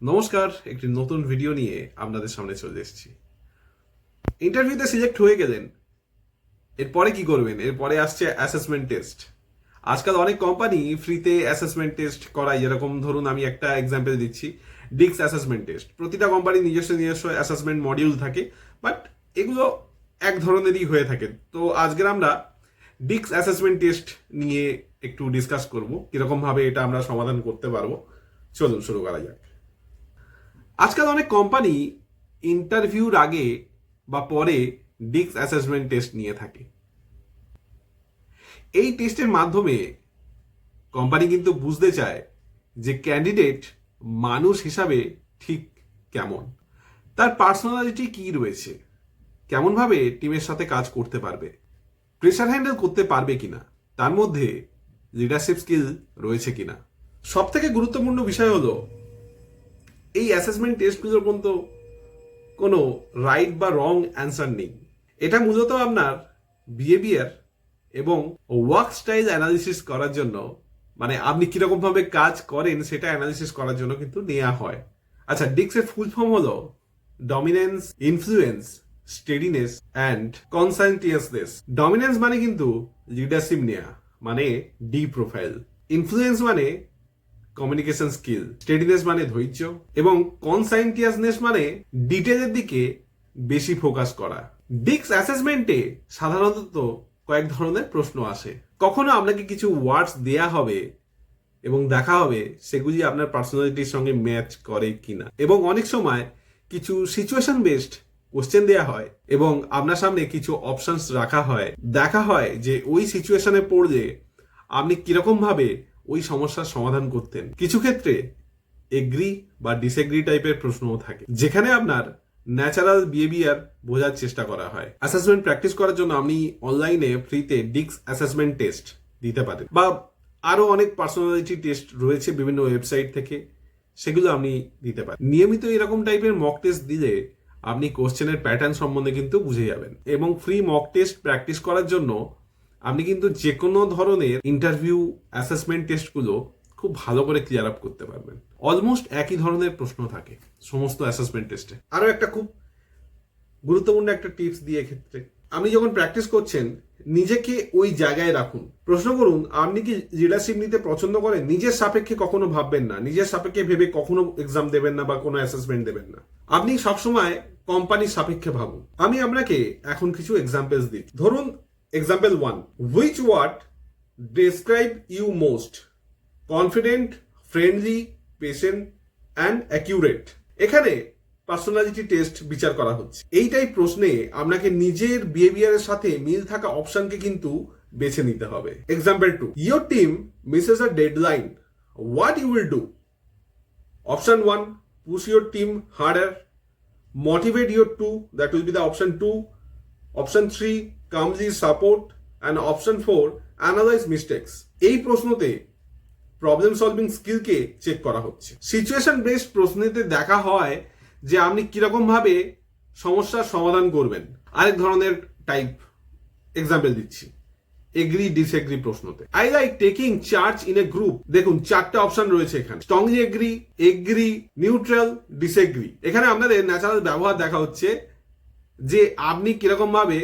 নমস্কার, একটি নতুন ভিডিও নিয়ে আপনাদের সামনে চলে এসেছি। ইন্টারভিউতে সিলেক্ট হয়ে গেলেন, এরপরে কি করবেন? এরপরে আসছে অ্যাসেসমেন্ট টেস্ট। আজকাল অনেক কোম্পানি ফ্রিতে অ্যাসেসমেন্ট টেস্ট করায়। যেরকম ধরুন, আমি একটা এক্সাম্পল দিচ্ছি, ডিক্স অ্যাসেসমেন্ট টেস্ট। প্রতিটা কোম্পানির নিজস্ব নিজস্ব অ্যাসেসমেন্ট মডিউল থাকে, বাট এগুলো এক ধরনেরই হয়ে থাকে। তো আজকের আমরা ডিক্স অ্যাসেসমেন্ট টেস্ট নিয়ে একটু ডিসকাস করব, কিরকমভাবে এটা আমরা সমাধান করতে পারবো। চলুন শুরু করা যাক। আজকাল অনেক কোম্পানি ইন্টারভিউর আগে বা পরে ডিক্স অ্যাসেসমেন্ট টেস্ট নিয়ে থাকে। এই টেস্টের মাধ্যমে কোম্পানি কিন্তু বুঝতে চায় যে ক্যান্ডিডেট মানুষ হিসাবে ঠিক কেমন, তার পার্সোনালিটি কি রয়েছে, কেমনভাবে টিমের সাথে কাজ করতে পারবে, প্রেশার হ্যান্ডেল করতে পারবে কিনা, তার মধ্যে লিডারশিপ স্কিল রয়েছে কিনা। সব থেকে গুরুত্বপূর্ণ বিষয় হলো, এই অ্যাসেসমেন্ট টেস্টগুলোর কিন্তু কোনো রাইট বা রং অ্যান্সার নেই। এটা মূলত আপনার বিহেভিয়ার এবং ওয়ার্ক স্টাইল অ্যানালিসিস করার জন্য, মানে আপনি কিরকম ভাবে কাজ করেন সেটা অ্যানালিসিস করার জন্য কিন্তু নেওয়া হয়। আচ্ছা, ডিক্সের ফুল ফর্ম হলো dominance, influence, steadiness and conscientiousness. Dominance মানে কিন্তু লিডারশিপ নেওয়া, মানে ডি প্রোফাইল। ইনফ্লুয়েন্স মানে কমিউনিকেশন স্কিল, স্টেডিনেস মানে ধৈর্য, এবং কনসাইন্টিয়াসনেস মানে ডিটেলের দিকে বেশি ফোকাস করা। ডিক্স অ্যাসেসমেন্টে সাধারণত কয়েক ধরনের প্রশ্ন আসে। কখনো আপনাকে কিছু ওয়ার্ডস দেয়া হবে এবং দেখা হবে সেগুলি আপনার পার্সোনালিটির সঙ্গে ম্যাচ করে কিনা, এবং অনেক সময় কিছু সিচুয়েশন বেসড কোশ্চেন দেয়া হয় এবং আপনার সামনে কিছু অপশনস রাখা হয়। দেখা হয় যে ওই সিচুয়েশনে পড়লে আপনি কিরকম ভাবে ওই সমস্যার সমাধান করতেন। কিছু ক্ষেত্রে এগ্রি বা ডিসএগ্রি টাইপের প্রশ্নও থাকে, যেখানে আপনার ন্যাচারাল বিহেভিয়ার বোঝার চেষ্টা করা হয়। অ্যাসেসমেন্ট প্র্যাকটিস করার জন্য আপনি অনলাইনে ফ্রিতে ডিক্স অ্যাসেসমেন্ট টেস্ট দিতে পারেন, বা আরো অনেক পার্সোনালিটি টেস্ট রয়েছে বিভিন্ন ওয়েবসাইট থেকে, সেগুলো আপনি দিতে পারেন। নিয়মিত এরকম টাইপের মক টেস্ট দিলে আপনি কোশ্চেনের প্যাটার্ন সম্বন্ধে কিন্তু বুঝে যাবেন, এবং ফ্রি মক টেস্ট প্র্যাকটিস করার জন্য আপনি কিন্তু যে কোনো ধরনের ইন্টারভিউ অ্যাসেসমেন্ট টেস্টগুলো খুব ভালো করে ক্লিয়ার আপ করতে পারবেন। অলমোস্ট একই ধরনের প্রশ্ন থাকে সমস্ত অ্যাসেসমেন্ট টেস্টে। আরো একটা খুব গুরুত্বপূর্ণ একটা টিপস দিয়ে ক্ষেত্রে, আপনি যখন প্র্যাকটিস করছেন নিজেকে ওই জায়গায় রাখুন। প্রশ্ন করুন, আপনি কি লিডারশিপ নিতে পছন্দ করেন? নিজের সাপেক্ষে কখনো ভাববেন না, নিজের সাপেক্ষে ভেবে কখনো এক্সাম দেবেন না বা কোনো অ্যাসেসমেন্ট দেবেন না। আপনি সবসময় কোম্পানির সাপেক্ষে ভাবুন। আমি আপনাকে এখন কিছু এক্সাম্পলস দিই। ধরুন, example 1, which word describe you most? Confident, friendly, patient and accurate. এখানে পার্সোনালিটি টেস্ট বিচার করা হচ্ছে। এই টাইপ প্রশ্নে আপনাকে নিজের বিহেভিয়ারের সাথে মিল থাকা অপশনকে কিন্তু বেছে নিতে হবে। Example 2, your team misses a deadline, what you will do? Option 1, push your team harder, motivate your to, that will be the option 2, option 3, calmly support, and option 4, analyse mistakes. এই প্রশ্নতে প্রবলেম সলভিং স্কিলকে check করা হচ্ছে। Situation based প্রশ্নেতে দেখা হয় যে আপনি কিরকম ভাবে সমস্যার সমাধান করবেন। আরেক ধরনের টাইপ এক্সাম্পল দিচ্ছি, এগ্রি ডিসএগ্রি প্রশ্নতে। I like taking charge in a group. দেখুন, 4টা অপশন রয়েছে এখানে, strongly agree, agree, neutral, disagree. এখানে আপনাদের ন্যাচারাল ব্যবহার দেখা হচ্ছে যে আপনি কিরকম ভাবে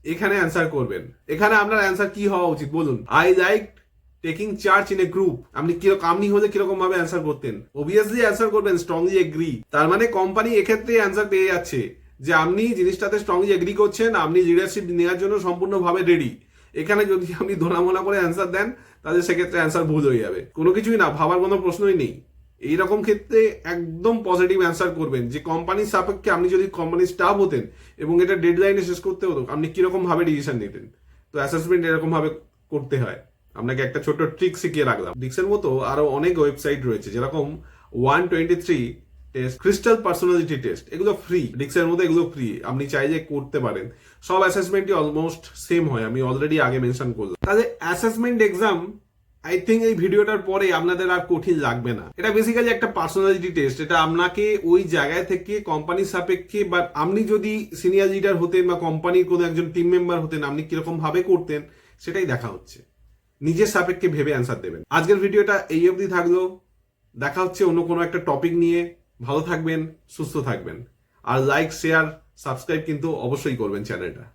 এখানে অ্যান্সার করবেন। এখানে আপনার অ্যান্সার কি হওয়া উচিত বলুন? I like taking charge in a group. আপনি হলে কিরকম ভাবে অ্যান্সার করতেন? অবভিয়াসলি অ্যান্সার করবেন স্ট্রংলি এগ্রি। তার মানে কোম্পানি এক্ষেত্রে অ্যান্সার পেয়ে যাচ্ছে যে আপনি জিনিসটাতে স্ট্রংলি এগ্রি করছেন, আপনি লিডারশিপ নেওয়ার জন্য সম্পূর্ণভাবে রেডি। এখানে যদি আপনি ধোনামোনা করে অ্যান্সার দেন, তাহলে সেক্ষেত্রে অ্যান্সার ভুল হয়ে যাবে। কোনো কিছুই না, ভাবার কোনো প্রশ্নই নেই। এইরকম ক্ষেত্রে একদম পজিটিভ অ্যান্সার করবেন যে কোম্পানির সাপেক্ষে আপনি যদি কোম্পানির স্টাফ হতেন এবং এটা ডেডলাইনে শেষ করতে হতো, আপনি কিরকম ভাবে ডিসিশন নিতেন। তো অ্যাসেসমেন্ট এরকম ভাবে করতে হয়। আপনাকে একটা ছোট ট্রিক শিখিয়ে রাখলাম। ডিক্সের মতো আরো অনেক ওয়েবসাইট রয়েছে, যেরকম 123 টেস্ট, ক্রিস্টাল পার্সোনালিটি টেস্ট, এগুলো ফ্রি। ডিক্সের মধ্যে এগুলো ফ্রি, আপনি চাইলে করতে পারেন। সব অ্যাসেসমেন্টই অলমোস্ট সেম হয়, আমি অলরেডি আগে মেনশন করলাম। তাহলে অ্যাসেসমেন্ট এক্সাম আই থিঙ্ক এই ভিডিওটার পরে আপনাদের আর কঠিন লাগবে না। এটা বেসিক্যালি একটা পার্সোনালিটি টেস্ট। এটা আপনাকে ওই জায়গায় থেকে কোম্পানির সাপেক্ষে, বা আপনি যদি সিনিয়র লিডার হতেন বা কোম্পানির কোনো একজন টিম মেম্বার হতেন, আপনি কিরকম ভাবে করতেন সেটাই দেখা হচ্ছে। নিজের সাপেক্ষে ভেবে অ্যান্সার দেবেন। আজকের ভিডিওটা এই অবধি থাকলো। দেখা হচ্ছে অন্য কোনো একটা টপিক নিয়ে। ভালো থাকবেন, সুস্থ থাকবেন। আর লাইক, শেয়ার, সাবস্ক্রাইব কিন্তু অবশ্যই করবেন চ্যানেলটা।